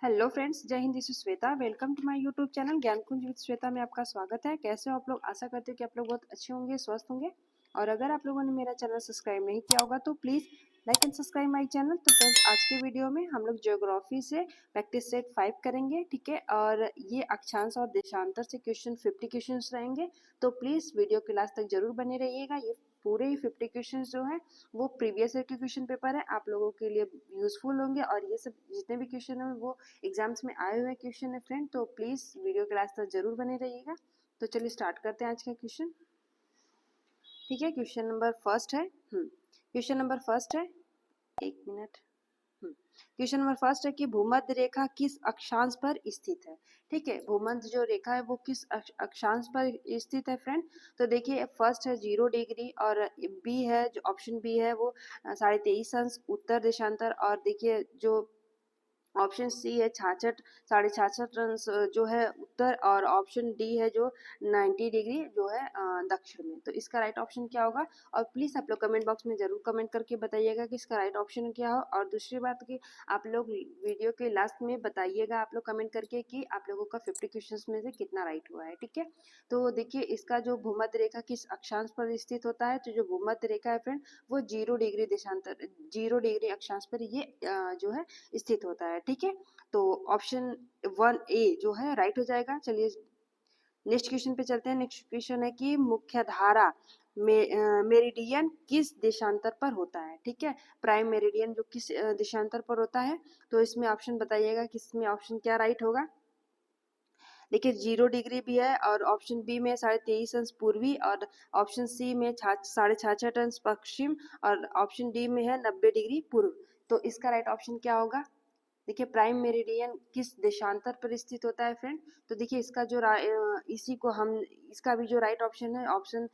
Hello friends, जय हिंद। This is Shweta. Welcome to my YouTube channel Gyan Kunj with Shweta में आपका स्वागत है। कैसे हो आप लोग? आशा करते हो कि आप लोग बहुत अच्छे होंगे, स्वस्थ होंगे। और अगर आप लोगों ने मेरा चैनल सब्सक्राइब नहीं किया होगा तो please like and subscribe my channel. तो फ्रेंड्स, आज के वीडियो में हम लोग ज्योग्राफी से प्रैक्टिस सेट 5 करेंगे, ठीक है। और ये अक्षांश और देशांतर से क्वेश्चन 50 क्वेश्चन रहेंगे। तो प्लीज़ वीडियो के लास्ट तक जरूर बने रहिएगा। ये पूरे ही 50 क्वेश्चन जो है वो प्रीवियस ईयर के क्वेश्चन पेपर है, आप लोगों के लिए यूजफुल होंगे। और ये सब जितने भी क्वेश्चन है वो एग्जाम्स में आए हुए क्वेश्चन है फ्रेंड। तो प्लीज वीडियो के लास्ट तक जरूर बने रहिएगा। तो चलिए स्टार्ट करते हैं आज का क्वेश्चन, ठीक है। क्वेश्चन नंबर फर्स्ट है क्वेश्चन नंबर फर्स्ट है, एक मिनट। क्वेश्चन नंबर फर्स्ट है कि भूमध्य रेखा किस अक्षांश पर स्थित है, ठीक है। भूमध्य जो रेखा है वो किस अक्षांश पर स्थित है फ्रेंड। तो देखिए, फर्स्ट है 0 डिग्री और बी है, जो ऑप्शन बी है वो 23.5 अंश उत्तर देशांतर। और देखिए जो ऑप्शन सी है 66.66 जो है उत्तर। और ऑप्शन डी है जो 90 डिग्री जो है दक्षिण में। तो इसका राइट ऑप्शन क्या होगा? और प्लीज आप लोग कमेंट बॉक्स में जरूर कमेंट करके बताइएगा कि इसका राइट ऑप्शन क्या हो। और दूसरी बात कि आप लोग वीडियो के लास्ट में बताइएगा आप लोग कमेंट करके कि आप लोगों का 50 क्वेश्चन में से कितना राइट हुआ है, ठीक है। तो देखिए, इसका जो भूमध्य रेखा किस अक्षांश पर स्थित होता है, तो जो भूमध्य रेखा है फ्रेंड वो 0 डिग्री देशांतर 0 डिग्री अक्षांश पर ये जो है स्थित होता है, ठीक है। तो ऑप्शन 1 ए जो है राइट हो जाएगा। चलिए नेक्स्ट क्वेश्चन पे चलते हैं। नेक्स्ट क्वेश्चन है कि मुख्य धारा मेरिडियन किस देशांतर पर होता है, ठीक है। प्राइम मेरिडियन जो किस देशांतर पर होता है। तो इसमें ऑप्शन बताइएगा कि इसमें ऑप्शन क्या राइट होगा। देखिए 0 डिग्री भी है, और ऑप्शन बी में 23.5 अंश पूर्वी, और ऑप्शन सी में 66.5 अंश पश्चिम, और ऑप्शन डी में है 90 डिग्री पूर्व। तो इसका राइट ऑप्शन क्या होगा? देखिए, प्राइम मेरिडियन किस देशांतर पर स्थित होता है फ्रेंड। तो देखिए इसका जो इसी को हम इसका भी जो राइट ऑप्शन है ऑप्शन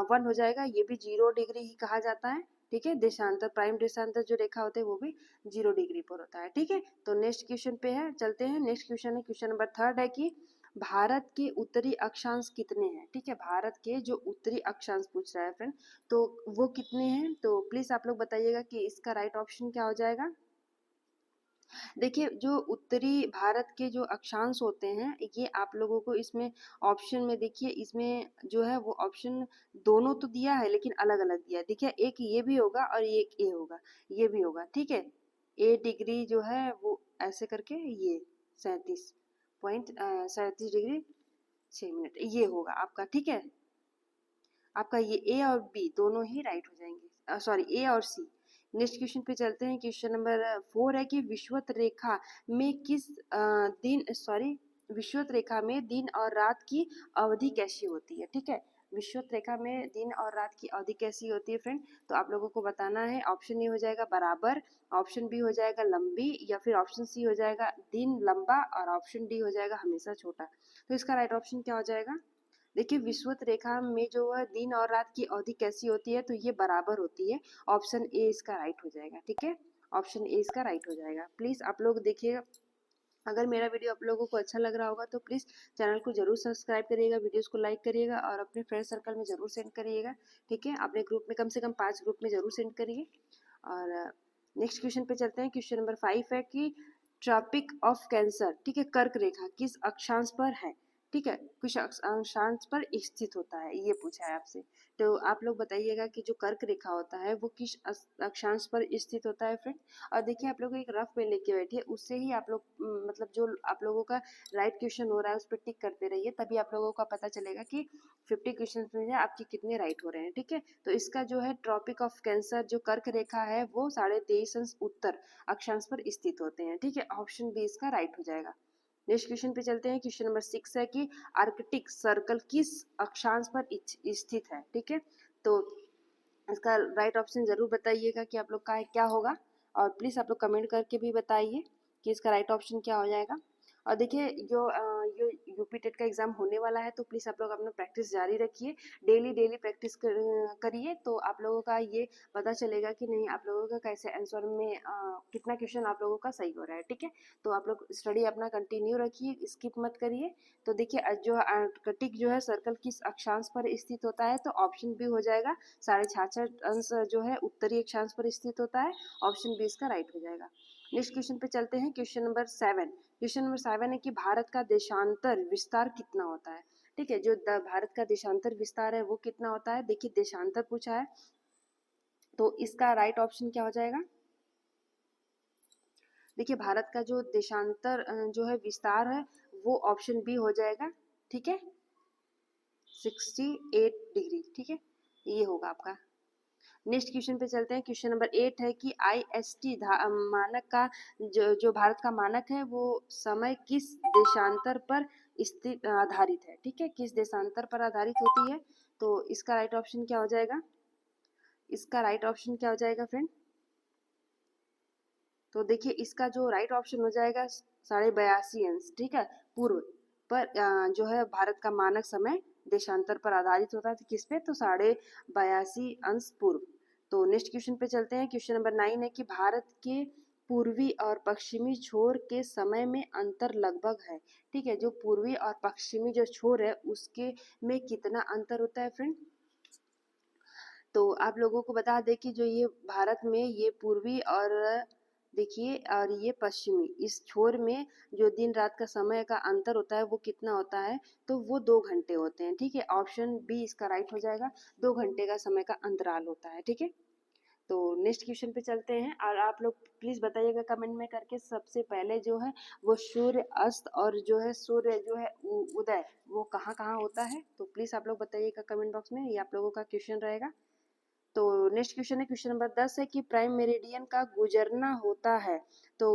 1 हो जाएगा। ये भी 0 डिग्री ही कहा जाता है, ठीक है। देशांतर, प्राइम देशांतर जो रेखा होते हैं वो भी 0 डिग्री पर होता है, ठीक है। तो नेक्स्ट क्वेश्चन पे है, चलते हैं। नेक्स्ट क्वेश्चन है, क्वेश्चन नंबर थर्ड है कि भारत के उत्तरी अक्षांश कितने हैं, ठीक है। भारत के जो उत्तरी अक्षांश पूछ रहा है फ्रेंड, तो वो कितने हैं। तो प्लीज आप लोग बताइएगा कि इसका राइट ऑप्शन क्या हो जाएगा। देखिए, जो उत्तरी भारत के जो अक्षांश होते हैं ये आप लोगों को इसमें ऑप्शन में देखिए, इसमें जो है वो ऑप्शन दोनों तो दिया है लेकिन अलग अलग दिया है। देखिए, एक ये भी होगा और एक ए होगा, ये भी होगा, ठीक है। 1 डिग्री जो है वो ऐसे करके ये 37.37 डिग्री 6 मिनट ये होगा आपका, ठीक है। आपका ये ए और बी दोनों ही राइट हो जाएंगे, सॉरी ए और सी। नेक्स्ट क्वेश्चन पे चलते हैं। क्वेश्चन नंबर 4 है कि विषुवत रेखा में किस दिन सॉरी विषुवत रेखा में दिन और रात की अवधि कैसी होती है, ठीक है। विषुवत रेखा में दिन और रात की अवधि कैसी होती है फ्रेंड। तो आप लोगों को बताना है। ऑप्शन ए हो जाएगा बराबर, ऑप्शन बी हो जाएगा लंबी, या फिर ऑप्शन सी हो जाएगा दिन लंबा, और ऑप्शन डी हो जाएगा हमेशा छोटा। तो इसका राइट ऑप्शन क्या हो जाएगा? देखिए, विषुवत रेखा में जो है दिन और रात की अवधि कैसी होती है, तो ये बराबर होती है। ऑप्शन ए इसका राइट हो जाएगा, ठीक है। ऑप्शन ए इसका राइट हो जाएगा। प्लीज आप लोग देखिएगा, अगर मेरा वीडियो आप लोगों को अच्छा लग रहा होगा तो प्लीज चैनल को जरूर सब्सक्राइब करिएगा, वीडियोस को लाइक करिएगा, और अपने फ्रेंड सर्कल में जरूर सेंड करिएगा, ठीक है। अपने ग्रुप में कम से कम 5 ग्रुप में जरूर सेंड करिए। और नेक्स्ट क्वेश्चन पे चलते हैं। क्वेश्चन नंबर 5 है कि ट्रॉपिक ऑफ कैंसर, ठीक है, कर्क रेखा किस अक्षांश पर है, ठीक है। किस अक्षांश पर स्थित होता है, ये पूछा है आपसे। तो आप लोग बताइएगा कि जो कर्क रेखा होता है वो किस अक्षांश पर स्थित होता है फ्रेंड। और देखिए, आप लोग एक रफ में लेके बैठिए, उससे ही आप लोग मतलब जो आप लोगों का राइट क्वेश्चन हो रहा है उस पर टिक करते रहिए, तभी आप लोगों का पता चलेगा कि 50 क्वेश्चन में से आपके कितने राइट हो रहे हैं, ठीक है। तो इसका जो है ट्रॉपिक ऑफ कैंसर जो कर्क रेखा है वो 23.5 अंश उत्तर अक्षांश पर स्थित होते हैं, ठीक है। ऑप्शन बी इसका राइट हो जाएगा। नेक्स्ट क्वेश्चन पे चलते हैं। क्वेश्चन नंबर 6 है कि आर्कटिक सर्कल किस अक्षांश पर स्थित है, ठीक है। तो इसका राइट ऑप्शन जरूर बताइएगा कि आप लोग का क्या होगा। और प्लीज आप लोग कमेंट करके भी बताइए कि इसका राइट ऑप्शन क्या हो जाएगा। और देखिए, जो यूपी टेट का एग्जाम होने वाला है तो प्लीज आप लोग अपना प्रैक्टिस जारी रखिए, डेली डेली प्रैक्टिस करिए। तो आप लोगों का ये पता चलेगा कि नहीं आप लोगों का कैसे आंसर में कितना क्वेश्चन आप लोगों का सही हो रहा है, ठीक है। तो आप लोग स्टडी अपना कंटिन्यू रखिए, स्किप मत करिए। तो देखिए, जो आर्कटिक जो है सर्कल किस अक्षांश पर स्थित होता है, तो ऑप्शन बी हो जाएगा 66.66 अंश जो है उत्तरी अक्षांश पर स्थित होता है। ऑप्शन बी इसका राइट हो जाएगा। नेक्स्ट क्वेश्चन पे चलते हैं, क्वेश्चन नंबर 7। क्वेश्चन नंबर 7 है कि भारत का देशांतर विस्तार कितना होता है। ठीक है, जो भारत का देशांतर विस्तार है वो कितना होता है। देखिए देशांतर पूछा है तो इसका राइट ऑप्शन क्या हो जाएगा। देखिए भारत का जो देशांतर जो है विस्तार है वो ऑप्शन बी हो जाएगा। ठीक है, 68 डिग्री। ठीक है, ये होगा आपका। नेक्स्ट क्वेश्चन पे चलते हैं, क्वेश्चन नंबर 8 है कि IST मानक का जो भारत का मानक है वो समय किस देशांतर पर स्थित आधारित है। ठीक है, किस देशांतर पर आधारित होती है। तो इसका राइट ऑप्शन क्या हो जाएगा। इसका राइट ऑप्शन क्या हो जाएगा फ्रेंड। तो देखिए इसका जो राइट ऑप्शन हो जाएगा 82.5 अंश। ठीक है, पूर्व पर जो है भारत का मानक समय देशांतर पर आधारित होता है। तो किस पे, तो 82.5 अंश पूर्व। तो नेक्स्ट क्वेश्चन पे चलते हैं, क्वेश्चन नंबर 9 है कि भारत के पूर्वी और पश्चिमी छोर के समय में अंतर लगभग है। ठीक है, जो पूर्वी और पश्चिमी जो छोर है उसके में कितना अंतर होता है फ्रेंड। तो आप लोगों को बता दें कि जो ये भारत में ये पूर्वी और देखिए और ये पश्चिमी इस छोर में जो दिन रात का समय का अंतर होता है वो कितना होता है। तो वो 2 घंटे होते हैं। ठीक है, ऑप्शन बी इसका राइट हो जाएगा। 2 घंटे का समय का अंतराल होता है। ठीक है, तो नेक्स्ट क्वेश्चन पे चलते हैं और आप लोग प्लीज बताइएगा कमेंट में करके सबसे पहले जो है वो सूर्य अस्त और जो है सूर्य जो है उदय वो कहाँ कहाँ होता है। तो प्लीज आप लोग बताइएगा कमेंट बॉक्स में, ये आप लोगों का क्वेश्चन रहेगा। तो नेक्स्ट क्वेश्चन है, क्वेश्चन नंबर 10 है कि प्राइम मेरिडियन का गुजरना होता है। तो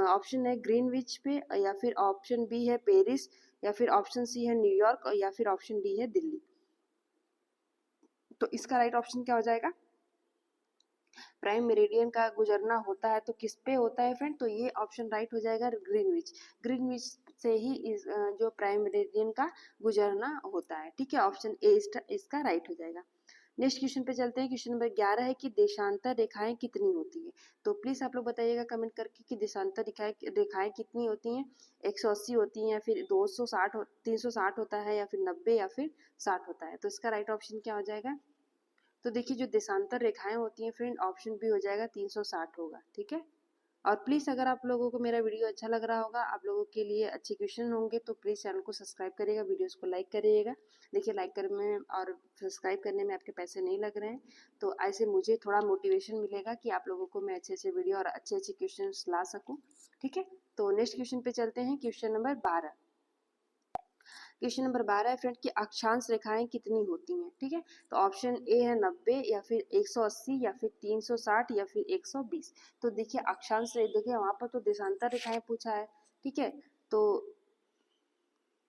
ऑप्शन है ग्रीनविच पे, या फिर ऑप्शन बी है पेरिस, या फिर ऑप्शन सी है न्यूयॉर्क, और या फिर ऑप्शन डी है दिल्ली। तो इसका राइट ऑप्शन क्या हो जाएगा। प्राइम मेरिडियन का गुजरना होता है तो किस पे होता है फ्रेंड। तो ये ऑप्शन राइट हो जाएगा ग्रीनविच। ग्रीनविच से ही जो प्राइम मेरिडियन का गुजरना होता है। ठीक है, ऑप्शन ए इसका राइट हो जाएगा। नेक्स्ट क्वेश्चन पे चलते हैं, क्वेश्चन नंबर 11 है कि देशांतर रेखाएं कितनी होती है। तो प्लीज आप लोग बताइएगा कमेंट करके कि देशांतर रेखाएं कितनी होती हैं। 180 होती हैं, या फिर 260 360 होता है, या फिर 90, या फिर 60 होता है। तो इसका राइट ऑप्शन क्या हो जाएगा। तो देखिए जो देशांतर रेखाएं होती हैं फ्रेंड ऑप्शन बी हो जाएगा 360 होगा। ठीक है, और प्लीज़ अगर आप लोगों को मेरा वीडियो अच्छा लग रहा होगा, आप लोगों के लिए अच्छे क्वेश्चन होंगे, तो प्लीज़ चैनल को सब्सक्राइब करिएगा, वीडियोस को लाइक करिएगा। देखिए लाइक करने में और सब्सक्राइब करने में आपके पैसे नहीं लग रहे हैं, तो ऐसे मुझे थोड़ा मोटिवेशन मिलेगा कि आप लोगों को मैं अच्छे अच्छे वीडियो और अच्छे अच्छे क्वेश्चन ला सकूँ। ठीक है, तो नेक्स्ट क्वेश्चन पे चलते हैं, क्वेश्चन नंबर 12। क्वेश्चन नंबर 12 है फ्रेंड कि अक्षांश रेखाएं कितनी होती हैं। ठीक है, तो ऑप्शन ए है 90, या फिर 180, या फिर 360, या फिर 120। तो देखिए अक्षांश देखिए वहां पर तो देशांतर रेखाएं पूछा है। ठीक है, तो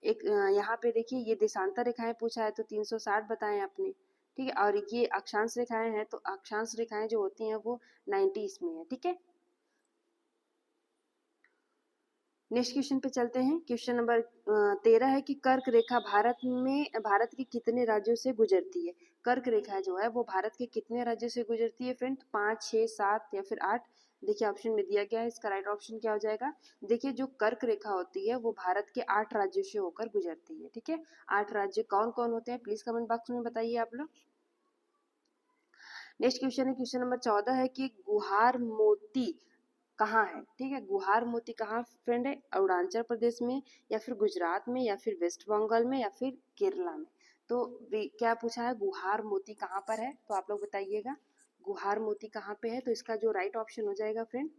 एक यहाँ पे देखिए ये देशांतर रेखाएं पूछा है तो 360 बताएं आपने। ठीक है, और ये अक्षांश रेखाएं हैं तो अक्षांश रेखाएं जो होती हैं वो 90 इसमें है। ठीक है, नेक्स्ट क्वेश्चन पे चलते हैं, क्वेश्चन नंबर 13 है कि कर्क रेखा भारत के कितने राज्यों से गुजरती है। कर्क रेखा जो है वो भारत के कितने राज्यों से गुजरती है फ्रेंड। 5, 6, 7 या फिर 8। देखिए ऑप्शन में दिया गया है, इसका राइट ऑप्शन क्या हो जाएगा। देखिए जो कर्क रेखा होती है वो भारत के 8 राज्यों से होकर गुजरती है। ठीक है, 8 राज्य कौन कौन होते हैं प्लीज कमेंट बॉक्स में बताइए आप लोग। नेक्स्ट क्वेश्चन है, क्वेश्चन नंबर 14 है कि गुहार मोती कहाँ है। ठीक है, गुहार मोती कहाँ फ्रेंड है, अरुणाचल प्रदेश में, या फिर गुजरात में, या फिर वेस्ट बंगाल में, या फिर केरला में। तो क्या पूछा है, गुहार मोती कहाँ पर है, तो आप लोग बताइएगा गुहार मोती कहाँ पे है। तो इसका जो राइट ऑप्शन हो जाएगा फ्रेंड,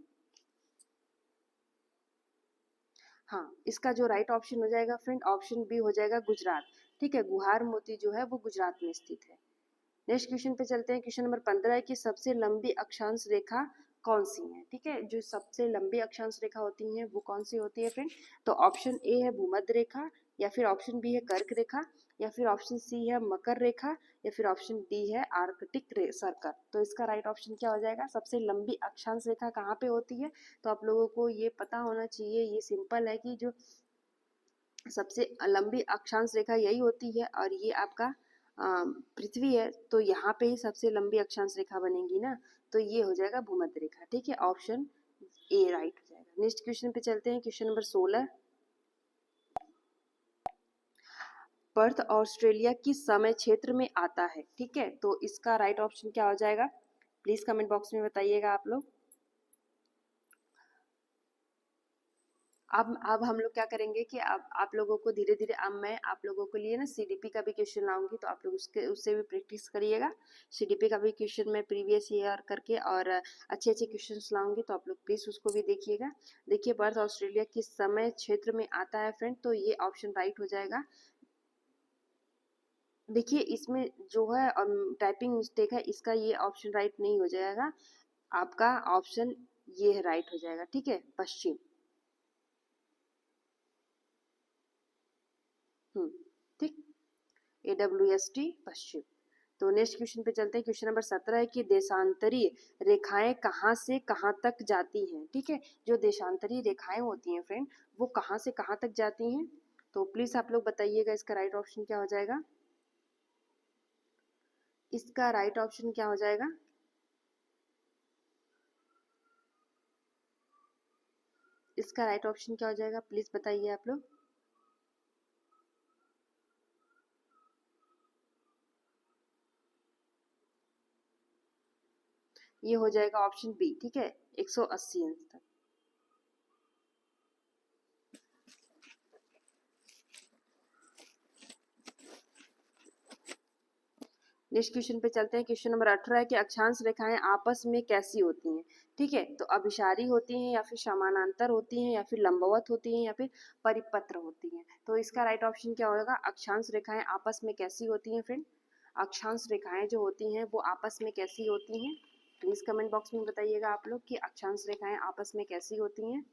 हाँ इसका जो राइट ऑप्शन हो जाएगा फ्रेंड ऑप्शन बी हो जाएगा गुजरात। ठीक है, गुहार मोती जो है वो गुजरात में स्थित है। नेक्स्ट क्वेश्चन पे चलते हैं, क्वेश्चन नंबर 15 है कि सबसे लंबी अक्षांश रेखा कौन सी है। ठीक है, जो सबसे लंबी अक्षांश रेखा होती है वो कौन सी होती है फ्रेंड। तो ऑप्शन ए है भूमध्य रेखा, या फिर ऑप्शन बी है कर्क रेखा, या फिर ऑप्शन सी है मकर रेखा, या फिर ऑप्शन डी है आर्कटिक सर्कल। तो इसका राइट ऑप्शन क्या हो जाएगा, सबसे लंबी अक्षांश रेखा कहाँ पे होती है। तो आप लोगों को ये पता होना चाहिए, ये सिंपल है कि जो सबसे लंबी अक्षांश रेखा यही होती है, और ये आपका पृथ्वी है तो यहाँ पे ही सबसे लंबी अक्षांश रेखा बनेगी ना, तो ये हो जाएगा भूमध्य रेखा। ठीक है, ऑप्शन ए राइट हो जाएगा। नेक्स्ट क्वेश्चन पे चलते हैं, क्वेश्चन नंबर 16। पर्थ ऑस्ट्रेलिया किस समय क्षेत्र में आता है। ठीक है, तो इसका राइट ऑप्शन क्या हो जाएगा, प्लीज कमेंट बॉक्स में बताइएगा आप लोग। अब हम लोग क्या करेंगे कि अब आप लोगों को धीरे धीरे, अब मैं आप लोगों के लिए ना सीडीपी का भी क्वेश्चन लाऊंगी, तो आप लोग उससे भी प्रैक्टिस करिएगा। सीडीपी का भी क्वेश्चन मैं प्रीवियस ईयर करके और अच्छे अच्छे क्वेश्चंस लाऊंगी, तो आप लोग प्लीज उसको भी देखिएगा। देखिए, पर्थ ऑस्ट्रेलिया किस समय क्षेत्र में आता है फ्रेंड, तो ये ऑप्शन राइट हो जाएगा। देखिए, इसमें जो है टाइपिंग मिस्टेक है, इसका ये ऑप्शन राइट नहीं हो जाएगा, आपका ऑप्शन ये है राइट हो जाएगा। ठीक है, पश्चिम। ठीक, AWST पश्चिम। तो नेक्स्ट क्वेश्चन पे चलते हैं। क्वेश्चन नंबर 17 है कि देशांतरी रेखाएं कहाँ से कहाँ तक जाती हैं। ठीक है, जो देशांतरी रेखाएं होती हैं फ्रेंड, वो कहाँ से कहाँ तक जाती हैं, तो प्लीज आप लोग बताइएगा इसका राइट ऑप्शन क्या हो जाएगा। इसका राइट ऑप्शन क्या हो जाएगा। इसका राइट ऑप्शन क्या हो जाएगा, प्लीज बताइए आप लोग। ये हो जाएगा ऑप्शन बी। ठीक है, 180 अंश तक। नेक्स्ट क्वेश्चन पे चलते हैं। क्वेश्चन नंबर 18 है कि अक्षांश रेखाएं आपस में कैसी होती हैं। ठीक है, तो अभिसारी होती हैं या फिर समानांतर होती हैं या फिर लंबवत होती हैं या फिर परिपत्र होती हैं। तो इसका राइट ऑप्शन क्या होगा, अक्षांश रेखाएं आपस में कैसी होती हैं फ्रेंड। अक्षांश रेखाएं जो होती हैं वो आपस में कैसी होती हैं, प्लीज कमेंट बॉक्स में बताइएगा आप लोग कि अक्षांश रेखाएं आपस में कैसी होती हैं।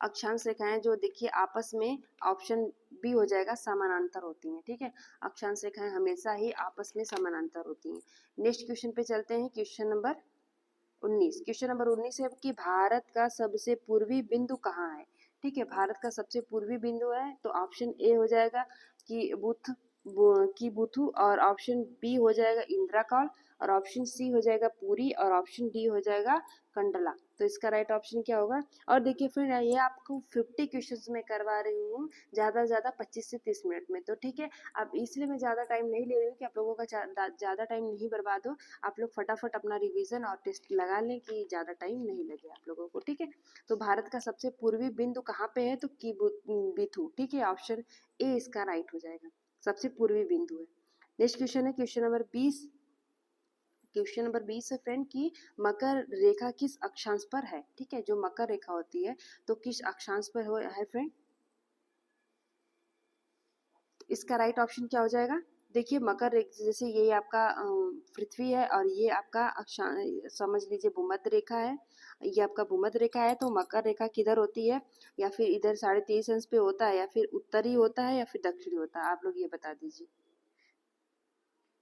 अक्षांश रेखाएं जो देखिए आपस में, ऑप्शन बी हो जाएगा, समानांतर होती हैं। ठीक है, अक्षांश रेखाएं हमेशा ही आपस में समानांतर होती हैं। नेक्स्ट क्वेश्चन पे चलते हैं। Question number 19। क्वेश्चन नंबर 19 है कि भारत का सबसे पूर्वी बिंदु कहाँ है। ठीक है, भारत का सबसे पूर्वी बिंदु है, तो ऑप्शन ए हो जाएगा कि बुथु, और ऑप्शन बी हो जाएगा इंदिरा कॉल, और ऑप्शन सी हो जाएगा पूरी, और ऑप्शन डी हो जाएगा कंडला। तो इसका राइट ऑप्शन क्या होगा। और देखिए फिर ये आपको 50 क्वेश्चंस में करवा रही हूँ, ज़्यादा से ज़्यादा 25 से 30 मिनट में। तो ठीक है, अब इसलिए मैं ज़्यादा टाइम नहीं ले रही हूँ कि आप लोगों का ज़्यादा टाइम नहीं बर्बाद हो। आप लोग फटाफट अपना रिवीजन और टेस्ट लगा लें कि ज़्यादा टाइम नहीं लगे आप लोगों को। ठीक है, तो भारत का सबसे पूर्वी बिंदु कहाँ पे है, तो बिथु। ठीक है, ऑप्शन ए इसका राइट हो जाएगा, सबसे पूर्वी बिंदु है। नेक्स्ट क्वेश्चन है क्वेश्चन नंबर 20। क्वेश्चन नंबर 20 है फ्रेंड कि मकर रेखा किस अक्षांश पर है। ठीक है, जो मकर रेखा होती है तो किस अक्षांश पर है फ्रेंड। इसका राइट ऑप्शन क्या हो जाएगा। देखिए, मकर रेखा जैसे ये आपका पृथ्वी है और ये आपका अक्षांश समझ लीजिए भूमध्य रेखा है, ये आपका भूमध्य रेखा है, तो मकर रेखा किधर होती है, या फिर इधर 23.5 अंश पे होता है, या फिर उत्तरी होता है, या फिर दक्षिणी होता है, आप लोग ये बता दीजिए।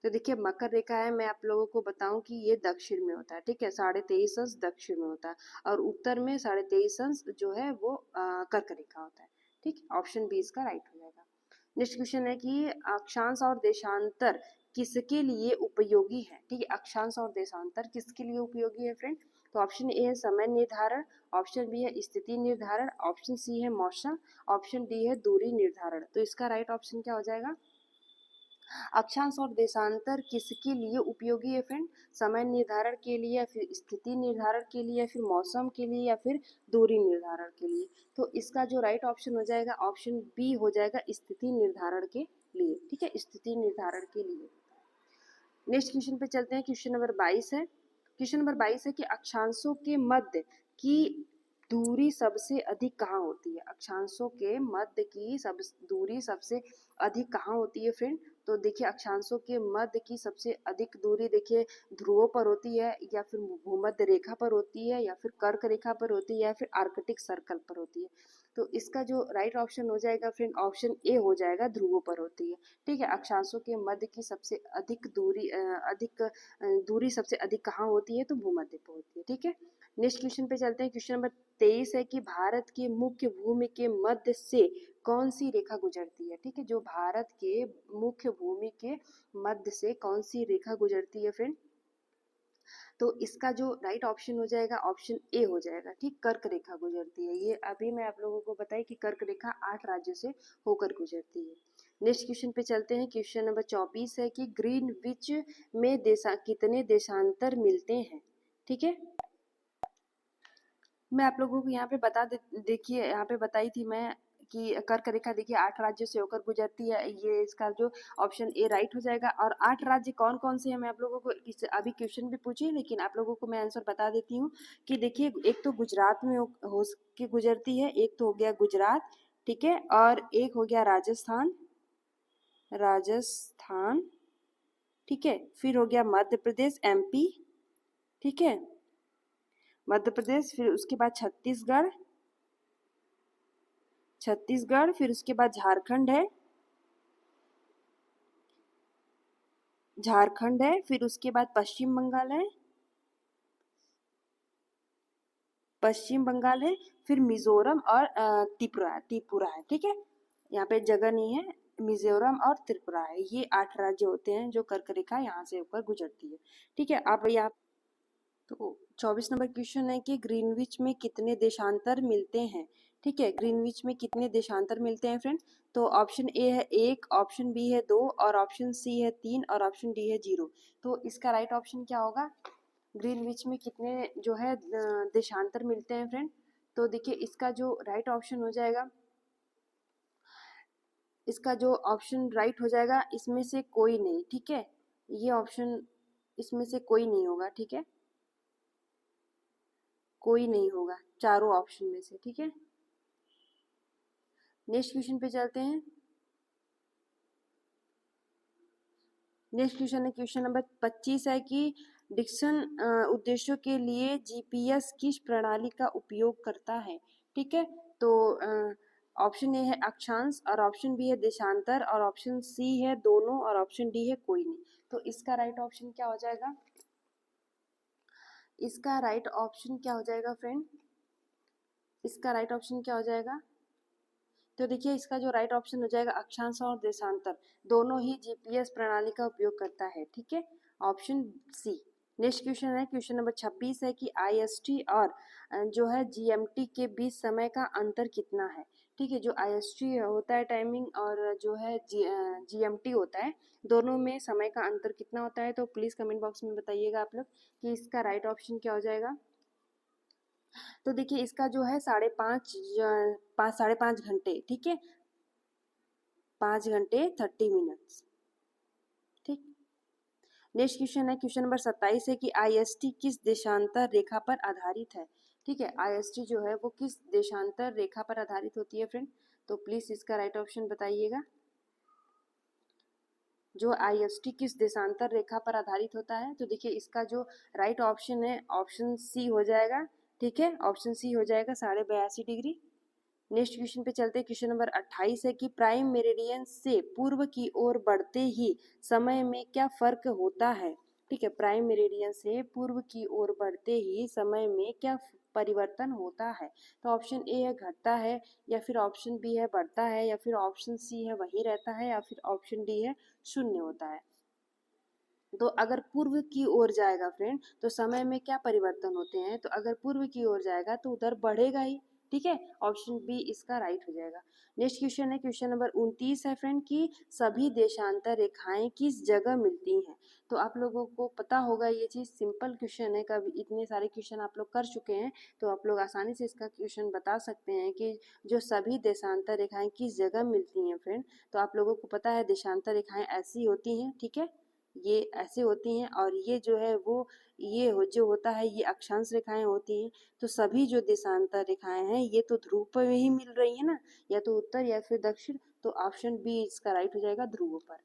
तो देखिए, मकर रेखा है, मैं आप लोगों को बताऊं कि ये दक्षिण में होता है। ठीक है, 23.5 अंश दक्षिण में होता है, और उत्तर में 23.5 अंश जो है वो कर्क रेखा होता है। ठीक, ऑप्शन बी इसका राइट हो जाएगा। नेक्स्ट क्वेश्चन है कि अक्षांश और देशांतर किसके लिए उपयोगी है। ठीक है, अक्षांश और देशांतर किसके लिए उपयोगी है फ्रेंड। तो ऑप्शन ए है समय निर्धारण, ऑप्शन बी है स्थिति निर्धारण, ऑप्शन सी है मौसम, ऑप्शन डी है दूरी निर्धारण। तो इसका राइट ऑप्शन क्या हो जाएगा। अक्षांश और देशांतर किसके लिए उपयोगी है फ्रेंड, समय निर्धारण के लिए, या फिर स्थिति निर्धारण के लिए, या फिर मौसम के लिए, या फिर दूरी निर्धारण के लिए। तो इसका जो राइट ऑप्शन हो जाएगा, ऑप्शन बी हो जाएगा, स्थिति निर्धारण के लिए। ठीक है, स्थिति निर्धारण के लिए। नेक्स्ट क्वेश्चन पे चलते हैं। क्वेश्चन नंबर 22 है। क्वेश्चन नंबर 22 है कि अक्षांशों के मध्य की दूरी सबसे अधिक कहाँ होती है। अक्षांशों के मध्य की दूरी सबसे अधिक कहाँ होती है फ्रेंड। तो देखिए, अक्षांशों के मध्य की सबसे अधिक दूरी देखिए ध्रुवों पर होती है, या फिर भूमध्य रेखा पर होती है, या फिर कर्क रेखा पर होती है, या फिर आर्कटिक सर्कल पर होती है। तो इसका जो राइट ऑप्शन हो जाएगा फ्रेंड, ऑप्शन ए हो जाएगा, ध्रुवों पर होती है। ठीक है, अक्षांशों के मध्य की सबसे अधिक दूरी सबसे अधिक कहाँ होती है, तो भूमध्य पर होती है। ठीक है, नेक्स्ट क्वेश्चन पे चलते हैं। क्वेश्चन नंबर 23 है कि भारत के मुख्य भूमि के मध्य से कौन सी रेखा गुजरती है। ठीक है, जो भारत के मुख्य भूमि के मध्य से कौन सी रेखा गुजरती है फ्रेंड। तो इसका जो राइट ऑप्शन हो जाएगा, ऑप्शन ए हो जाएगा। ठीक, कर्क रेखा गुजरती है। ये अभी मैं आप लोगों को बताई कि कर्क रेखा 8 राज्यों से होकर गुजरती है। नेक्स्ट क्वेश्चन पे चलते हैं। क्वेश्चन नंबर 24 है कि ग्रीनविच में कितने देशांतर मिलते हैं। ठीक है, मैं आप लोगों को यहाँ पे देखिए यहाँ पे बताई थी मैं कि कर्क रेखा देखिए 8 राज्यों से होकर गुजरती है। ये इसका जो ऑप्शन ए राइट हो जाएगा। और 8 राज्य कौन-कौन से हैं मैं आप लोगों को अभी क्वेश्चन भी पूछे, लेकिन आप लोगों को मैं आंसर बता देती हूँ कि देखिए एक तो गुजरात में हो के गुजरती है, एक तो हो गया गुजरात, ठीक है, और एक हो गया राजस्थान, राजस्थान, ठीक है, फिर हो गया मध्य प्रदेश एमपी, ठीक है, मध्य प्रदेश, फिर उसके बाद छत्तीसगढ़, छत्तीसगढ़, फिर उसके बाद झारखंड है, झारखंड है, फिर उसके बाद पश्चिम बंगाल है, पश्चिम बंगाल है, फिर मिजोरम और त्रिपुरा, त्रिपुरा है, ठीक है, यहाँ पे जगह नहीं है, मिजोरम और त्रिपुरा है। ये 8 राज्य होते हैं जो कर्क रेखा यहाँ से होकर गुजरती है, ठीक है। आप यहाँ तो 24 नंबर क्वेश्चन है कि ग्रीनविच में कितने देशांतर मिलते हैं, ठीक है, ग्रीनविच में कितने देशांतर मिलते हैं फ्रेंड। तो ऑप्शन ए है 1, ऑप्शन बी है 2, और ऑप्शन सी है 3, और ऑप्शन डी है 0। तो इसका राइट ऑप्शन क्या होगा, ग्रीनविच में कितने जो है देशांतर मिलते हैं फ्रेंड। तो देखिए इसका जो राइट ऑप्शन हो जाएगा, इसका जो ऑप्शन राइट हो जाएगा, इसमें से कोई नहीं, ठीक है, ये ऑप्शन इसमें से कोई नहीं होगा, ठीक है, कोई नहीं होगा चारों ऑप्शन में से, ठीक है। नेक्स्ट क्वेश्चन पे चलते हैं। नेक्स्ट क्वेश्चन है क्वेश्चन नंबर 25 है कि डिक्शन उद्देश्यों के लिए जीपीएस किस प्रणाली का उपयोग करता है, ठीक है। तो ऑप्शन ए है अक्षांश, और ऑप्शन बी है देशांतर, और ऑप्शन सी है दोनों, और ऑप्शन डी है कोई नहीं। तो इसका राइट ऑप्शन क्या हो जाएगा, इसका राइट ऑप्शन क्या हो जाएगा फ्रेंड, इसका राइट ऑप्शन क्या हो जाएगा। तो देखिए इसका जो राइट ऑप्शन हो जाएगा अक्षांश और देशांतर दोनों ही जीपीएस प्रणाली का उपयोग करता है, ठीक है, ऑप्शन सी। नेक्स्ट क्वेश्चन है क्वेश्चन नंबर 26 है कि आईएसटी और जो है जीएमटी के बीच समय का अंतर कितना है, ठीक है। जो आईएसटी होता है टाइमिंग, और जो है जीएमटी होता है, दोनों में समय का अंतर कितना होता है। तो प्लीज कमेंट बॉक्स में बताइएगा आप लोग कि इसका राइट ऑप्शन क्या हो जाएगा। तो देखिए इसका जो है 5.5 घंटे, ठीक है, 5 घंटे 30 मिनट्स, ठीक। नेक्स्ट क्वेश्चन है क्वेश्चन नंबर 27 है कि आईएसटी किस देशांतर रेखा पर आधारित है, ठीक है, आईएसटी जो है वो किस देशांतर रेखा पर आधारित होती है फ्रेंड। तो प्लीज इसका राइट ऑप्शन बताइएगा, जो आईएसटी किस देशांतर रेखा पर आधारित होता है। तो देखिए इसका जो राइट ऑप्शन है ऑप्शन सी हो जाएगा, ठीक है, ऑप्शन सी हो जाएगा 82.5 डिग्री। नेक्स्ट क्वेश्चन पे चलते हैं क्वेश्चन नंबर 28 है कि प्राइम मेरिडियन से पूर्व की ओर बढ़ते ही समय में क्या फर्क होता है, ठीक है, प्राइम मेरिडियन से पूर्व की ओर बढ़ते ही समय में क्या परिवर्तन होता है। तो ऑप्शन ए है घटता है, या फिर ऑप्शन बी है बढ़ता है, या फिर ऑप्शन सी है वही रहता है, या फिर ऑप्शन डी है शून्य होता है। तो अगर पूर्व की ओर जाएगा फ्रेंड तो समय में क्या परिवर्तन होते हैं, तो अगर पूर्व की ओर जाएगा तो उधर बढ़ेगा ही, ठीक है, ऑप्शन बी इसका राइट हो जाएगा। नेक्स्ट क्वेश्चन है क्वेश्चन नंबर 29 है फ्रेंड कि सभी देशांतर रेखाएं किस जगह मिलती हैं। तो आप लोगों को पता होगा ये चीज, सिंपल क्वेश्चन है, कभी इतने सारे क्वेश्चन आप लोग कर चुके हैं, तो आप लोग आसानी से इसका क्वेश्चन बता सकते हैं कि जो सभी देशांतर रेखाएं किस जगह मिलती हैं फ्रेंड। तो आप लोगों को पता है देशांतर रेखाएं ऐसी होती हैं, ठीक है, ये ऐसे होती हैं, और ये जो है वो जो होता है ये अक्षांश रेखाएं होती हैं। तो सभी जो देशांतर रेखाएं हैं ये तो ध्रुव पर ही मिल रही है ना, या तो उत्तर या फिर दक्षिण। तो ऑप्शन बी इसका राइट हो जाएगा ध्रुव पर,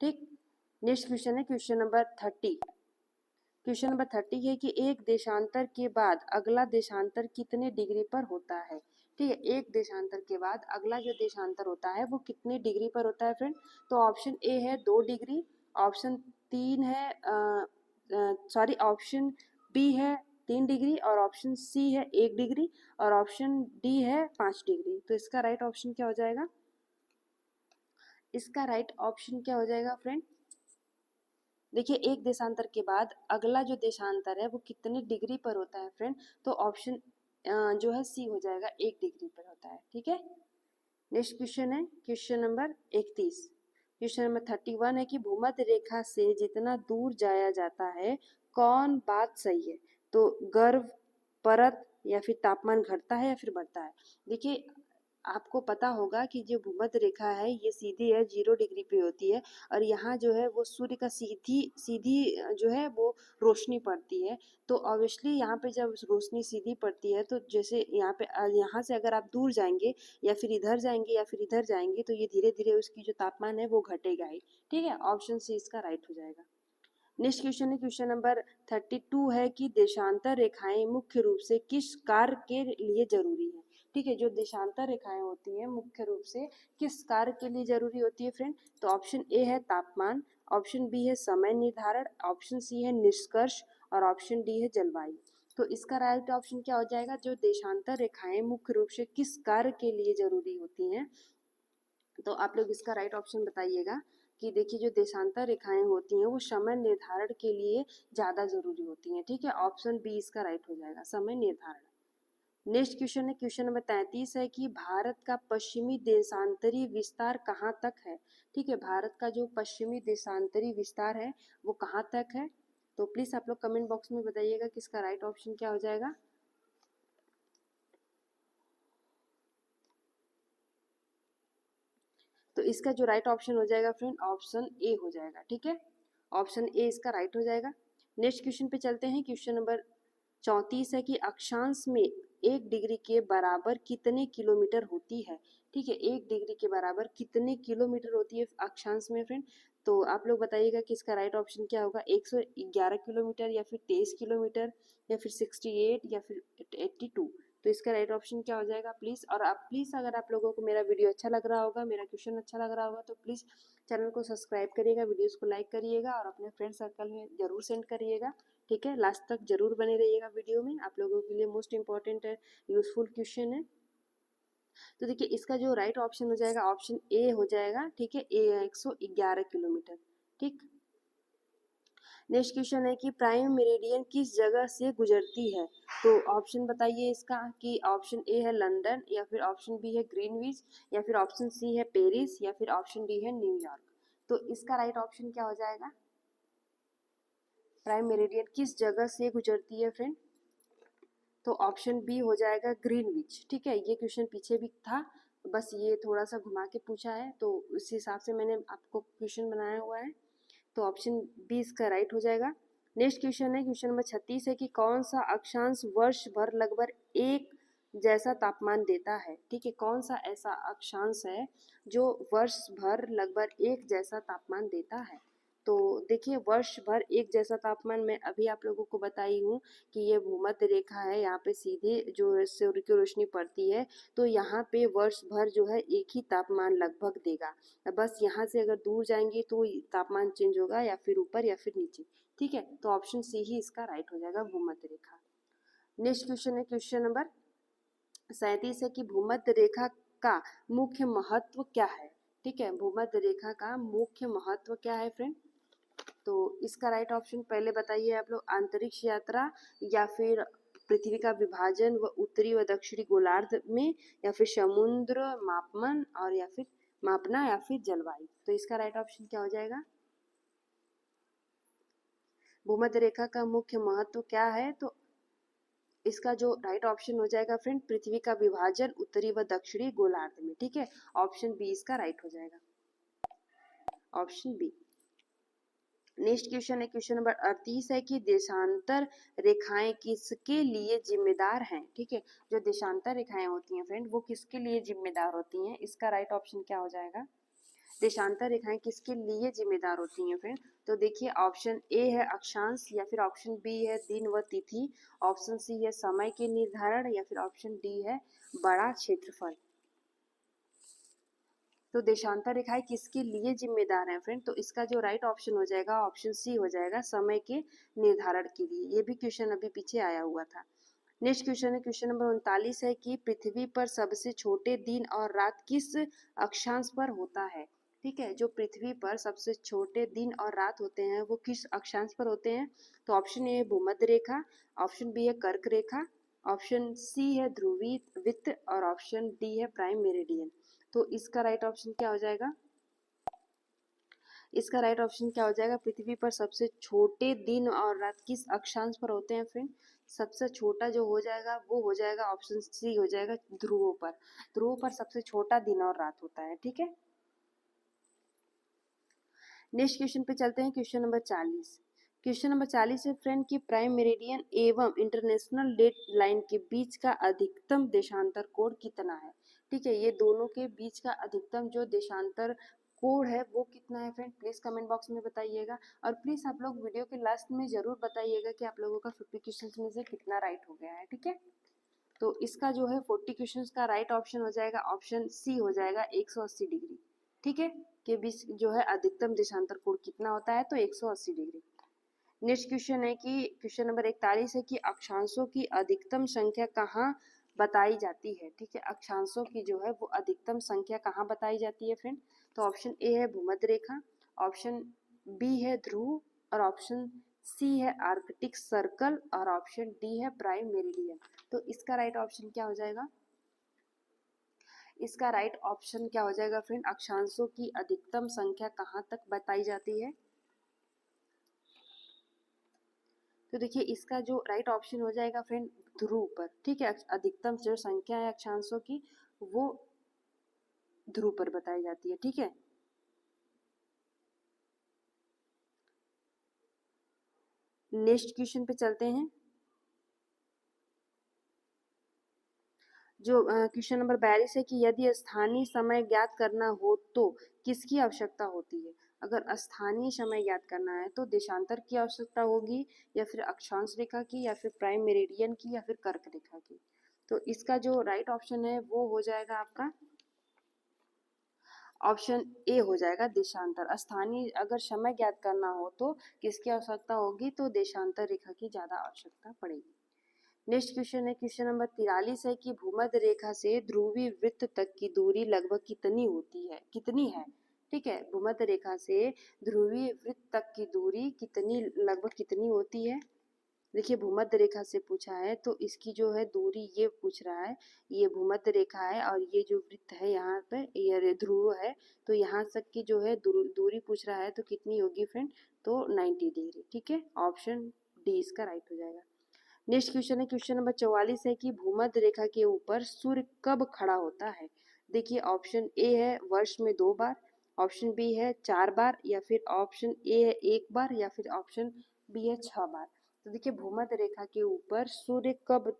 ठीक। नेक्स्ट क्वेश्चन है क्वेश्चन नंबर 30। क्वेश्चन नंबर 30 है कि एक देशांतर के बाद अगला देशांतर कितने डिग्री पर होता है, ठीक है, एक देशांतर के बाद अगला जो देशांतर होता है वो कितने डिग्री पर होता है फ्रेंड। तो ऑप्शन ए है 2 डिग्री, ऑप्शन 3 है सॉरी ऑप्शन बी है 3 डिग्री, और ऑप्शन सी है 1 डिग्री, और ऑप्शन डी है 5 डिग्री। तो इसका राइट ऑप्शन क्या हो जाएगा, इसका राइट ऑप्शन क्या हो जाएगा फ्रेंड। देखिए एक देशांतर के बाद अगला जो देशांतर है वो कितने डिग्री पर होता है फ्रेंड। तो ऑप्शन जो है सी हो जाएगा 1 डिग्री पर होता है, ठीक है। नेक्स्ट क्वेश्चन है क्वेश्चन नंबर 31। क्वेश्चन नंबर 31 है कि भूमध्य रेखा से जितना दूर जाया जाता है कौन बात सही है। तो गर्भ, परत, या फिर तापमान घटता है या फिर बढ़ता है। देखिए आपको पता होगा कि जो भूमध्य रेखा है ये सीधी है, 0 डिग्री पे होती है और यहाँ जो है वो सूर्य का सीधी सीधी जो है वो रोशनी पड़ती है। तो ऑब्वियसली यहाँ पे जब रोशनी सीधी पड़ती है तो जैसे यहाँ पे यहाँ से अगर आप दूर जाएंगे या फिर इधर जाएंगे या फिर इधर जाएंगे तो ये धीरे धीरे उसकी जो तापमान है वो घटेगा ही। ठीक है, ऑप्शन सी इसका राइट हो जाएगा। नेक्स्ट क्वेश्चन है क्वेश्चन नंबर 32 है कि देशांतर रेखाएं मुख्य रूप से किस कार्य के लिए जरूरी है। ठीक है, जो देशांतर रेखाएं होती हैं मुख्य रूप से किस कार्य के लिए जरूरी होती है फ्रेंड। तो ऑप्शन ए है तापमान, ऑप्शन बी है समय निर्धारण, ऑप्शन सी है निष्कर्ष और ऑप्शन डी है जलवायु। तो इसका राइट ऑप्शन क्या हो जाएगा, जो देशांतर रेखाएं मुख्य रूप से किस कार्य के लिए जरूरी होती हैं। तो आप लोग इसका राइट ऑप्शन बताइएगा कि देखिए जो देशांतर रेखाएं होती हैं वो समय निर्धारण के लिए ज़्यादा जरूरी होती हैं। ठीक है, ऑप्शन बी इसका राइट हो जाएगा, समय निर्धारण। नेक्स्ट क्वेश्चन है क्वेश्चन नंबर 33 है कि भारत का पश्चिमी देशांतरी विस्तार कहाँ तक है। ठीक है, भारत का जो पश्चिमी देशांतरी विस्तार है वो कहाँ तक है। तो प्लीज आप लोग कमेंट बॉक्स में बताइएगा कि इसका राइट ऑप्शन क्या हो जाएगा। तो इसका जो राइट ऑप्शन हो जाएगा फ्रेंड ऑप्शन ए हो जाएगा। ठीक है, ऑप्शन ए इसका राइट हो जाएगा। नेक्स्ट क्वेश्चन पे चलते हैं क्वेश्चन नंबर 34 है कि अक्षांश में 1 डिग्री के बराबर कितने किलोमीटर होती है। ठीक है, 1 डिग्री के बराबर कितने किलोमीटर होती है अक्षांश में फ्रेंड। तो आप लोग बताइएगा कि इसका राइट ऑप्शन क्या होगा, 111 किलोमीटर या फिर 23 किलोमीटर या फिर 68 या फिर 82। तो इसका राइट ऑप्शन क्या हो जाएगा प्लीज़। और आप प्लीज़ अगर आप लोगों को मेरा वीडियो अच्छा लग रहा होगा, मेरा क्वेश्चन अच्छा लग रहा होगा तो प्लीज़ चैनल को सब्सक्राइब करिएगा, वीडियोस को लाइक करिएगा और अपने फ्रेंड सर्कल में ज़रूर सेंड करिएगा। ठीक है, लास्ट तक जरूर बने रहिएगा वीडियो में, आप लोगों के लिए मोस्ट इंपॉर्टेंट है, यूजफुल क्वेश्चन है। तो देखिए इसका जो राइट ऑप्शन हो जाएगा ऑप्शन ए हो जाएगा। ठीक है, ए 111 किलोमीटर। ठीक, नेक्स्ट क्वेश्चन है कि प्राइम मेरिडियन किस जगह से गुजरती है। तो ऑप्शन बताइए इसका कि ऑप्शन ए है लंदन या फिर ऑप्शन बी है ग्रीनविच या फिर ऑप्शन सी है पेरिस या फिर ऑप्शन डी है न्यूयॉर्क। तो इसका राइट ऑप्शन क्या हो जाएगा, प्राइम मेरिडियन किस जगह से गुजरती है फ्रेंड। तो ऑप्शन बी हो जाएगा ग्रीनविच। ठीक है, ये क्वेश्चन पीछे भी था, बस ये थोड़ा सा घुमा के पूछा है तो उस हिसाब से मैंने आपको क्वेश्चन बनाया हुआ है। तो ऑप्शन बी इसका राइट हो जाएगा। नेक्स्ट क्वेश्चन है क्वेश्चन नंबर 36 है कि कौन सा अक्षांश वर्ष भर लगभग एक जैसा तापमान देता है। ठीक है, कौन सा ऐसा अक्षांश है जो वर्ष भर लगभग एक जैसा तापमान देता है। तो देखिए वर्ष भर एक जैसा तापमान मैं अभी आप लोगों को बताई हूँ कि ये भूमध्य रेखा है, यहाँ पे सीधे जो सूर्य की रोशनी पड़ती है तो यहाँ पे वर्ष भर जो है एक ही तापमान लगभग देगा। बस यहाँ से अगर दूर जाएंगे तो तापमान चेंज होगा या फिर ऊपर या फिर नीचे। ठीक है, तो ऑप्शन सी ही इसका राइट हो जाएगा, भूमध्य रेखा। नेक्स्ट क्वेश्चन है क्वेश्चन नंबर 37 है कि भूमध्य रेखा का मुख्य महत्व क्या है। ठीक है, भूमध्य रेखा का मुख्य महत्व क्या है फ्रेंड। तो इसका राइट ऑप्शन पहले बताइए आप लोग, अंतरिक्ष यात्रा या फिर पृथ्वी का विभाजन व उत्तरी व दक्षिणी गोलार्ध में या फिर समुद्र मापन और या फिर मापना या फिर जलवायु। तो इसका राइट ऑप्शन क्या हो जाएगा, भूमध्य रेखा का मुख्य महत्व क्या है। तो इसका जो राइट ऑप्शन हो जाएगा फ्रेंड पृथ्वी का विभाजन उत्तरी व दक्षिणी गोलार्ध में। ठीक है, ऑप्शन बी इसका राइट हो जाएगा, ऑप्शन बी। नेक्स्ट क्वेश्चन है क्वेश्चन नंबर 38 है कि देशांतर रेखाएं किसके लिए जिम्मेदार हैं। ठीक है, जो देशांतर रेखाएं होती हैं फ्रेंड वो किसके लिए जिम्मेदार होती हैं। इसका राइट ऑप्शन क्या हो जाएगा, देशांतर रेखाएं किसके लिए जिम्मेदार होती हैं फ्रेंड। तो देखिए ऑप्शन ए है अक्षांश या फिर ऑप्शन बी है दिन व तिथि, ऑप्शन सी है समय के निर्धारण या फिर ऑप्शन डी है बड़ा क्षेत्रफल। तो देशांतर रेखाएं किसके लिए जिम्मेदार हैं फ्रेंड। तो इसका जो राइट ऑप्शन हो जाएगा ऑप्शन सी हो जाएगा, समय के निर्धारण के लिए। ये भी क्वेश्चन अभी पीछे आया हुआ था। नेक्स्ट क्वेश्चन है क्वेश्चन नंबर 39 है कि पृथ्वी पर सबसे छोटे दिन और रात किस अक्षांश पर होता है। ठीक है, जो पृथ्वी पर सबसे छोटे दिन और रात होते हैं वो किस अक्षांश पर होते हैं। तो ऑप्शन ए है भूमध्य रेखा, ऑप्शन बी है कर्क रेखा, ऑप्शन सी है ध्रुवीय वृत्त और ऑप्शन डी है प्राइम मेरिडियन। तो इसका राइट ऑप्शन क्या हो जाएगा, इसका राइट ऑप्शन क्या हो जाएगा, पृथ्वी पर सबसे छोटे दिन और रात किस अक्षांश पर होते हैं फ्रेंड। सबसे छोटा जो हो जाएगा वो हो जाएगा ऑप्शन सी हो जाएगा ध्रुवों पर। ध्रुवों पर सबसे छोटा दिन और रात होता है, ठीक है। नेक्स्ट क्वेश्चन पे चलते हैं, क्वेश्चन नंबर 40। क्वेश्चन नंबर 40 है फ्रेंड की प्राइम मेरिडियन एवं इंटरनेशनल डेट लाइन के बीच का अधिकतम देशांतर कोण कितना है। ठीक है, ये दोनों के बीच का अधिकतम जो देशांतर कोण है वो कितना है फ्रेंड, प्लीज कमेंट बॉक्स में बताइएगा। और प्लीज आप लोग वीडियो के लास्ट में जरूर बताइएगा कि आप लोगों का 50 क्वेश्चन में से कितना राइट हो गया है, ठीक है। तो इसका जो है 40 क्वेश्चन का राइट ऑप्शन हो जाएगा ऑप्शन सी हो जाएगा 180 डिग्री, ठीक है। के बीच जो है अधिकतम देशांतर कोण कितना होता है, तो 180 डिग्री। नेक्स्ट क्वेश्चन है कि क्वेश्चन नंबर 41 है कि अक्षांशों की अधिकतम संख्या कहाँ बताई जाती है। ठीक है, अक्षांशों की जो है वो अधिकतम संख्या कहाँ बताई जाती है फ्रेंड, तो ऑप्शन ए है भूमध्य रेखा, ऑप्शन बी है ध्रुव, और ऑप्शन सी है आर्कटिक सर्कल, और ऑप्शन डी है प्राइम मेरिडियन। तो इसका राइट ऑप्शन क्या हो जाएगा, इसका राइट ऑप्शन क्या हो जाएगा फ्रेंड, अक्षांशों की अधिकतम संख्या कहाँ तक बताई जाती है। तो देखिए इसका जो राइट ऑप्शन हो जाएगा फ्रेंड ध्रुव पर, ठीक है। अधिकतम जो संख्या है अक्षांशों की वो ध्रुव पर बताई जाती है, ठीक है। नेक्स्ट क्वेश्चन पे चलते हैं, जो क्वेश्चन नंबर 42 है कि यदि स्थानीय समय ज्ञात करना हो तो किसकी आवश्यकता होती है। अगर स्थानीय समय ज्ञात करना है तो देशांतर की आवश्यकता होगी, या फिर अक्षांश रेखा की, या फिर प्राइम मेरिडियन की, या फिर कर्क रेखा की। तो इसका जो राइट ऑप्शन है वो हो जाएगा आपका ऑप्शन ए हो जाएगा देशांतर। स्थानीय अगर समय ज्ञात करना हो तो किसकी आवश्यकता होगी, तो देशांतर रेखा की ज्यादा आवश्यकता पड़ेगी। नेक्स्ट क्वेश्चन है क्वेश्चन नंबर 43 है कि भूमध्य रेखा से ध्रुवीय वृत्त तक की दूरी लगभग कितनी होती है, कितनी है। ठीक है, भूमध्य रेखा से ध्रुवीय वृत्त तक की दूरी कितनी लगभग कितनी होती है। देखिए भूमध्य रेखा से पूछा है तो इसकी जो है दूरी ये पूछ रहा है, ये भूमध्य रेखा है और ये जो वृत्त है यहाँ पे ये ध्रुव है, तो यहाँ तक की जो है दूरी पूछ रहा है, तो कितनी होगी फ्रेंड, तो 90 डिग्री, ठीक है। ऑप्शन डी इसका राइट हो जाएगा। नेक्स्ट क्वेश्चन है क्वेश्चन नंबर 44 है कि भूमध्य रेखा के ऊपर सूर्य कब खड़ा होता है। देखिए ऑप्शन ए है वर्ष में 2 बार, ऑप्शन बी है 4 बार, या फिर ऑप्शन ए है 1 बार, या फिर ऑप्शन बी है 6 बार। तो देखिए भूमध्य रेखा के ऊपर सूर्य कब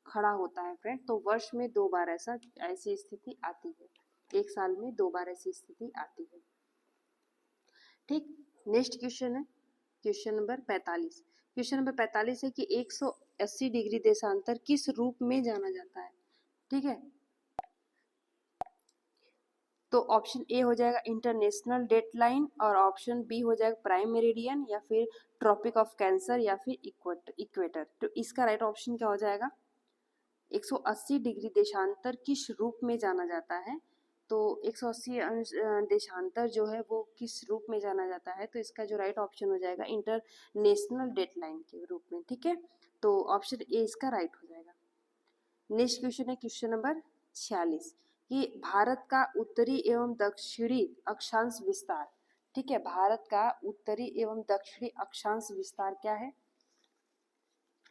खड़ा होता है फ्रेंड, तो वर्ष में 2 बार ऐसी स्थिति आती है, एक साल में 2 बार ऐसी स्थिति आती है, ठीक। नेक्स्ट क्वेश्चन है क्वेश्चन नंबर 45। क्वेश्चन नंबर 45 है कि 180 डिग्री देशांतर किस रूप में जाना जाता है, ठीक है। तो ऑप्शन ए हो जाएगा इंटरनेशनल डेट लाइन, और ऑप्शन बी हो जाएगा प्राइम मेरिडियन, या फिर ट्रॉपिक ऑफ कैंसर, या फिर इक्वेटर। तो इसका राइट ऑप्शन क्या हो जाएगा, 180 डिग्री देशांतर किस रूप में जाना जाता है। तो 180 देशांतर जो है वो किस रूप में जाना जाता है, तो इसका जो राइट ऑप्शन हो जाएगा इंटरनेशनल डेट लाइन के रूप में, ठीक है। तो ऑप्शन ए इसका राइट हो जाएगा। नेक्स्ट क्वेश्चन है क्वेश्चन नंबर 46 कि भारत का उत्तरी एवं दक्षिणी अक्षांश विस्तार, ठीक है। भारत का उत्तरी एवं दक्षिणी अक्षांश विस्तार क्या है।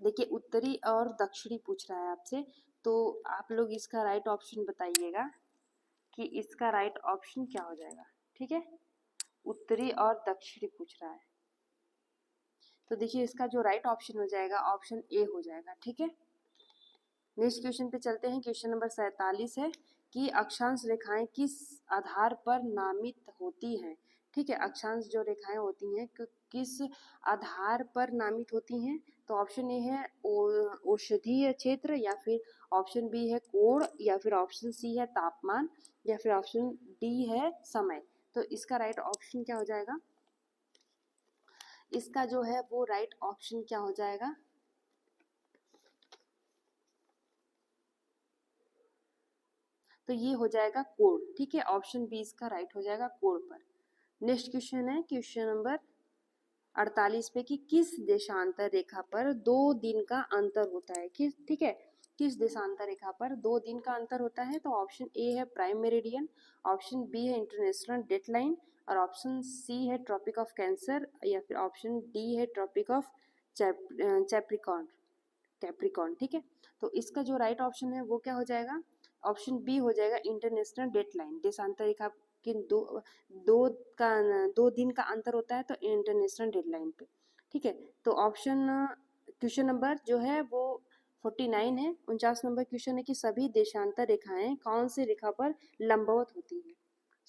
देखिए उत्तरी और दक्षिणी पूछ रहा है आपसे, तो आप लोग इसका राइट ऑप्शन बताइएगा कि इसका राइट ऑप्शन क्या हो जाएगा, ठीक है। उत्तरी और दक्षिणी पूछ रहा है, तो देखिए इसका जो राइट ऑप्शन हो जाएगा ऑप्शन ए हो जाएगा, ठीक है। नेक्स्ट क्वेश्चन पे चलते हैं, क्वेश्चन नंबर 47 है कि अक्षांश रेखाएं किस आधार पर नामित होती हैं। ठीक है, अक्षांश जो रेखाएं होती हैं किस आधार पर नामित होती हैं, तो ऑप्शन ए है औषधीय क्षेत्र, या फिर ऑप्शन बी है कोण, या फिर ऑप्शन सी है तापमान, या फिर ऑप्शन डी है समय। तो इसका राइट ऑप्शन क्या हो जाएगा, इसका जो है वो राइट ऑप्शन क्या हो जाएगा, तो ये हो जाएगा कोण, ठीक है। ऑप्शन बी इसका राइट हो जाएगा कोण पर। नेक्स्ट क्वेश्चन है क्वेश्चन नंबर 48 पे कि किस देशांतर रेखा पर 2 दिन का अंतर होता है, किस, ठीक है, किस देशांतर रेखा पर 2 दिन का अंतर होता है, तो ऑप्शन ए है प्राइम मेरिडियन, ऑप्शन बी है इंटरनेशनल डेट लाइन, और ऑप्शन सी है ट्रॉपिक ऑफ कैंसर, या फिर ऑप्शन डी है ट्रॉपिक ऑफ कैप्रिकॉर्न, कैप्रिकॉर्न, ठीक है। तो इसका जो राइट ऑप्शन है वो क्या हो जाएगा, ऑप्शन बी हो जाएगा, इंटरनेशनल डेडलाइन, देशांतर रेखा के दो का 2 दिन का अंतर होता है तो इंटरनेशनल डेडलाइन पे, ठीक है। तो ऑप्शन क्वेश्चन नंबर जो है वो 49 है। 49 नंबर क्वेश्चन है कि सभी देशांतर रेखाएं कौन सी रेखा पर लंबवत होती हैं।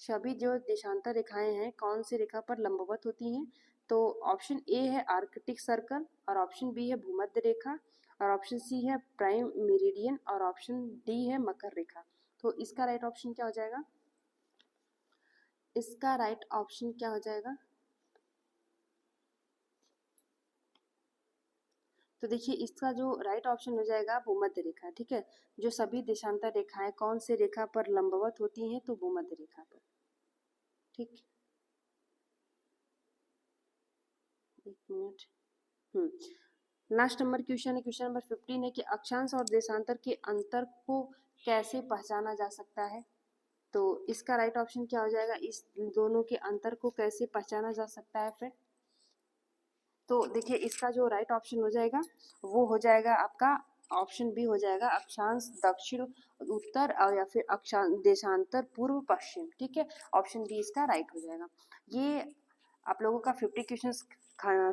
सभी जो देशांतर रेखाएं हैं कौन सी रेखा पर लंबवत होती हैं। तो ऑप्शन ए है आर्कटिक सर्कल, और ऑप्शन बी है भूमध्य रेखा, और ऑप्शन सी है प्राइम मेरिडियन, और ऑप्शन डी है मकर रेखा। तो इसका राइट ऑप्शन क्या हो जाएगा, इसका राइट ऑप्शन क्या हो जाएगा, तो देखिए इसका जो राइट ऑप्शन हो जाएगा भूमध्य रेखा, ठीक है। जो सभी देशांतर रेखाएं कौन से रेखा पर लंबवत होती हैं, तो भूमध्य रेखा पर, ठीक। एक मिनट। लास्ट नंबर क्वेश्चन है, क्वेश्चन नंबर 15 है कि अक्षांश और देशांतर के अंतर को कैसे पहचाना जा सकता है। तो इसका राइट ऑप्शन क्या हो जाएगा, इस दोनों के अंतर को कैसे पहचाना जा सकता है फ्रेंड। तो देखिए इसका जो राइट ऑप्शन हो जाएगा वो हो जाएगा आपका ऑप्शन बी हो जाएगा, अक्षांश दक्षिण उत्तर और या फिर अक्षांश देशांतर पूर्व पश्चिम, ठीक है। ऑप्शन बी इसका राइट हो जाएगा। ये आप लोगों का 50 क्वेश्चंस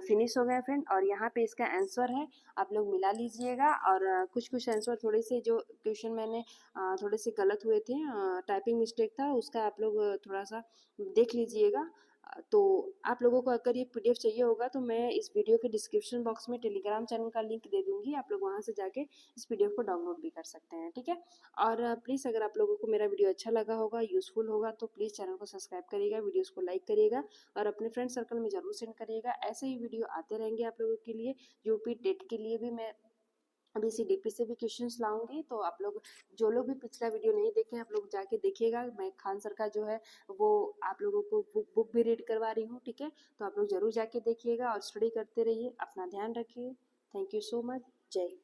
फिनिश हो गए फ्रेंड, और यहाँ पे इसका आंसर है, आप लोग मिला लीजिएगा। और कुछ कुछ आंसर थोड़े से जो क्वेश्चन मैंने थोड़े से गलत हुए थे, टाइपिंग मिस्टेक था उसका, आप लोग थोड़ा सा देख लीजिएगा। तो आप लोगों को अगर ये पीडीएफ चाहिए होगा तो मैं इस वीडियो के डिस्क्रिप्शन बॉक्स में टेलीग्राम चैनल का लिंक दे दूंगी, आप लोग वहां से जाके इस पीडीएफ को डाउनलोड भी कर सकते हैं, ठीक है। और प्लीज़ अगर आप लोगों को मेरा वीडियो अच्छा लगा होगा, यूजफुल होगा, तो प्लीज़ चैनल को सब्सक्राइब करिएगा, वीडियोस को लाइक करिएगा, और अपने फ्रेंड सर्कल में जरूर सेंड करिएगा। ऐसे ही वीडियो आते रहेंगे आप लोगों के लिए। यूपी टेट के लिए भी मैं अभी सीडीपी से भी क्वेश्चंस लाऊंगी, तो आप लोग जो लोग भी पिछला वीडियो नहीं देखे आप लोग जाके देखिएगा। मैं खान सर का जो है वो आप लोगों को बुक भी रीड करवा रही हूँ, ठीक है। तो आप लोग जरूर जाके देखिएगा और स्टडी करते रहिए, अपना ध्यान रखिए। Thank you so much. जय हिंद।